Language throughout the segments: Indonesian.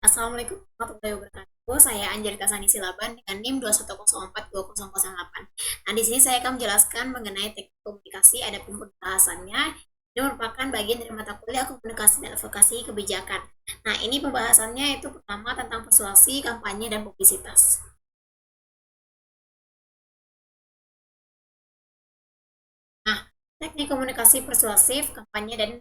Assalamualaikum warahmatullahi wabarakatuh. Saya Angelika Sani Silaban dengan NIM 210420008. Nah, di sini saya akan menjelaskan mengenai teknik komunikasi, ada pembahasannya. Ini merupakan bagian dari mata kuliah komunikasi dan advokasi kebijakan. Nah, ini pembahasannya itu pertama tentang persuasi, kampanye, dan publisitas. Nah, teknik komunikasi persuasif, kampanye, dan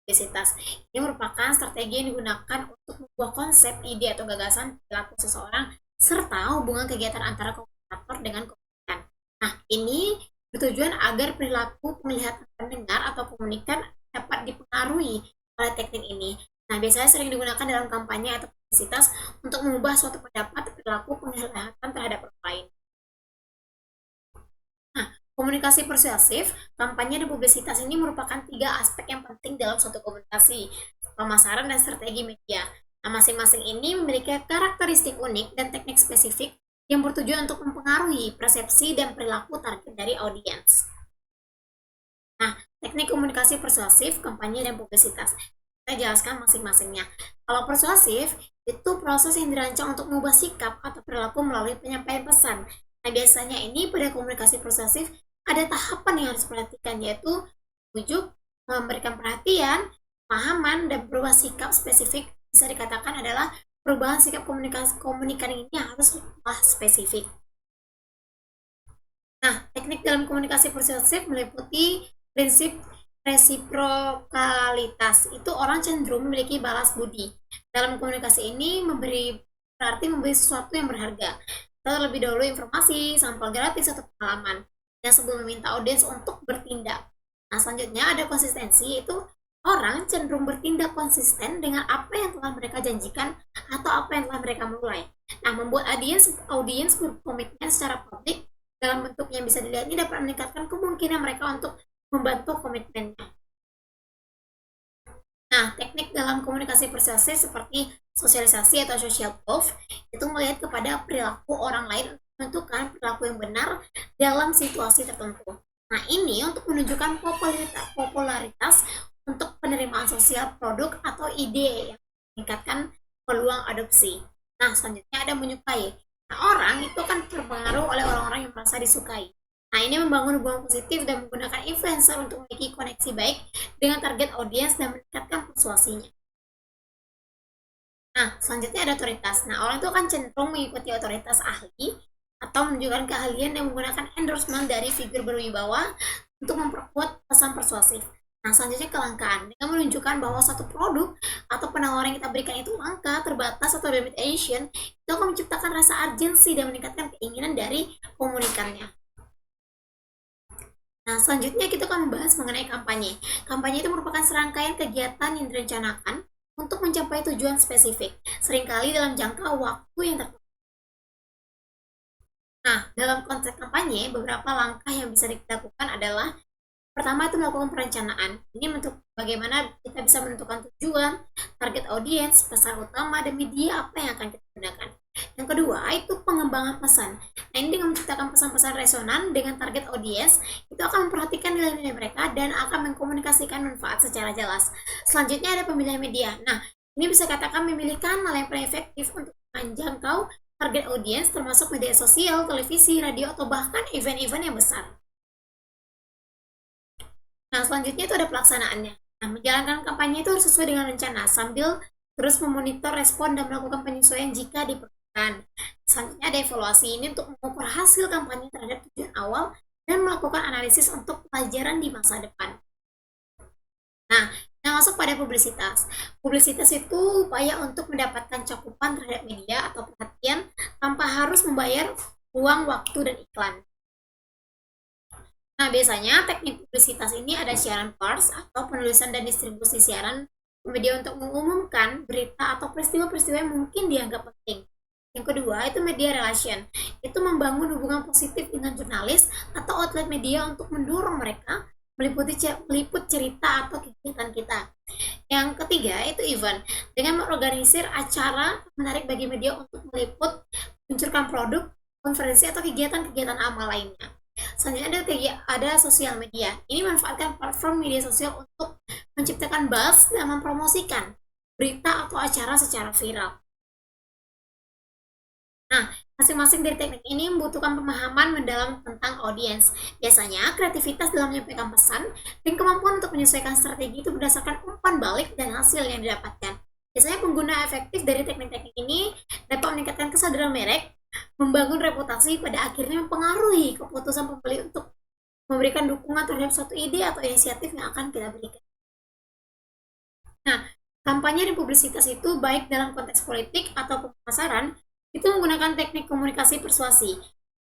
publisitas ini merupakan strategi yang digunakan untuk membuat konsep, ide, atau gagasan perilaku seseorang serta hubungan kegiatan antara komunikator dengan komunikan. Nah, ini bertujuan agar perilaku penglihatan pendengar atau komunikan dapat dipengaruhi oleh teknik ini. Nah, biasanya sering digunakan dalam kampanye atau publisitas untuk mengubah suatu pendapat perilaku penglihatan terhadap orang lain. Nah, komunikasi persuasif, kampanye dan publisitas ini merupakan tiga aspek yang penting dalam suatu komunikasi, pemasaran dan strategi media. Nah, masing-masing ini memiliki karakteristik unik dan teknik spesifik yang bertujuan untuk mempengaruhi persepsi dan perilaku target dari audiens. Nah, teknik komunikasi persuasif, kampanye, dan publisitas. Kita jelaskan masing-masingnya. Kalau persuasif, itu proses yang dirancang untuk mengubah sikap atau perilaku melalui penyampaian pesan. Nah, biasanya ini pada komunikasi persuasif ada tahapan yang harus diperhatikan, yaitu bujuk, memberikan perhatian, pemahaman, dan berubah sikap spesifik. Bisa dikatakan adalah perubahan sikap komunikan ini harus spesifik. Nah, teknik dalam komunikasi persuasif meliputi prinsip resiprokalitas. Itu orang cenderung memiliki balas budi. Dalam komunikasi ini berarti memberi sesuatu yang berharga. Terlebih dahulu informasi, sampel gratis, atau pengalaman yang sebelum meminta audiens untuk bertindak. Nah, selanjutnya ada konsistensi, itu orang cenderung bertindak konsisten dengan apa yang telah mereka janjikan atau apa yang telah mereka mulai. Nah, membuat audiens berkomitmen secara publik dalam bentuk yang bisa dilihat ini dapat meningkatkan kemungkinan mereka untuk membantu komitmennya. Nah, teknik dalam komunikasi persuasif seperti sosialisasi atau social proof itu melihat kepada perilaku orang lain untuk menentukan perilaku yang benar dalam situasi tertentu. Nah, ini untuk menunjukkan popularitas untuk penerimaan sosial produk atau ide yang meningkatkan peluang adopsi. Nah, selanjutnya ada menyukai. Nah, orang itu kan terpengaruh oleh orang-orang yang merasa disukai. Nah, ini membangun hubungan positif dan menggunakan influencer untuk memiliki koneksi baik dengan target audiens dan meningkatkan persuasinya. Nah, selanjutnya ada otoritas. Nah, orang itu akan cenderung mengikuti otoritas ahli atau menunjukkan keahlian yang menggunakan endorsement dari figur berwibawa untuk memperkuat pesan persuasif. Nah, selanjutnya kelangkaan. Dengan menunjukkan bahwa satu produk atau penawaran yang kita berikan itu langka, terbatas, atau limited edition, itu akan menciptakan rasa urgensi dan meningkatkan keinginan dari komunikannya. Nah, selanjutnya kita akan membahas mengenai kampanye. Kampanye itu merupakan serangkaian kegiatan yang direncanakan untuk mencapai tujuan spesifik, seringkali dalam jangka waktu yang tertentu. Nah, dalam konteks kampanye, beberapa langkah yang bisa dilakukan adalah pertama itu melakukan perencanaan. Ini untuk bagaimana kita bisa menentukan tujuan, target audiens, pesan utama, dan media apa yang akan kita gunakan. Yang kedua itu pengembangan pesan. Nah, ini dengan menciptakan pesan-pesan resonan dengan target audiens, itu akan memperhatikan nilai-nilai mereka dan akan mengkomunikasikan manfaat secara jelas. Selanjutnya ada pemilihan media. Nah, ini bisa katakan memilih kanal yang paling efektif untuk menjangkau target audiens, termasuk media sosial, televisi, radio, atau bahkan event-event yang besar. Nah, selanjutnya itu ada pelaksanaannya. Nah, menjalankan kampanye itu harus sesuai dengan rencana sambil terus memonitor respon dan melakukan penyesuaian jika diperlukan. Selanjutnya ada evaluasi, ini untuk mengukur hasil kampanye terhadap tujuan awal dan melakukan analisis untuk pelajaran di masa depan. Nah, yang masuk pada publisitas. Publisitas itu upaya untuk mendapatkan cakupan terhadap media atau perhatian tanpa harus membayar uang, waktu, dan iklan. Nah, biasanya teknik publisitas ini ada siaran pers atau penulisan dan distribusi siaran media untuk mengumumkan berita atau peristiwa-peristiwa yang mungkin dianggap penting. Yang kedua, itu media relation. Itu membangun hubungan positif dengan jurnalis atau outlet media untuk mendorong mereka meliput cerita atau kegiatan kita. Yang ketiga, itu event. Dengan mengorganisir acara menarik bagi media untuk meliput, meluncurkan produk, konferensi, atau kegiatan-kegiatan amal lainnya. Selanjutnya ada sosial media. Ini manfaatkan platform media sosial untuk menciptakan buzz dan mempromosikan berita atau acara secara viral. Nah, masing-masing dari teknik ini membutuhkan pemahaman mendalam tentang audiens. Biasanya, kreativitas dalam menyampaikan pesan dan kemampuan untuk menyesuaikan strategi itu berdasarkan umpan balik dan hasil yang didapatkan. Biasanya pengguna efektif dari teknik-teknik ini dapat meningkatkan kesadaran merek, membangun reputasi, pada akhirnya mempengaruhi keputusan pembeli untuk memberikan dukungan terhadap suatu ide atau inisiatif yang akan kita berikan. Nah, kampanye dan publisitas itu baik dalam konteks politik atau pemasaran itu menggunakan teknik komunikasi persuasi,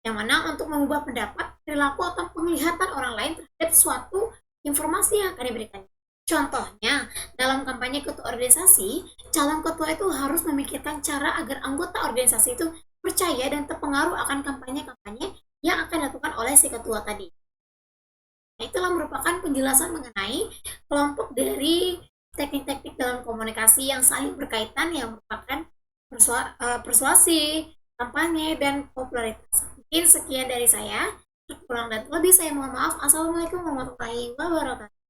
yang mana untuk mengubah pendapat, perilaku atau penglihatan orang lain terhadap suatu informasi yang akan diberikan. Contohnya, dalam kampanye ketua organisasi, calon ketua itu harus memikirkan cara agar anggota organisasi itu percaya dan terpengaruh akan kampanye-kampanye yang akan dilakukan oleh si ketua tadi. Nah, itulah merupakan penjelasan mengenai kelompok dari teknik-teknik dalam komunikasi yang saling berkaitan yang merupakan persuasi, kampanye, dan popularitas. Mungkin sekian dari saya. Kurang dan lebih saya mohon maaf. Assalamualaikum warahmatullahi wabarakatuh.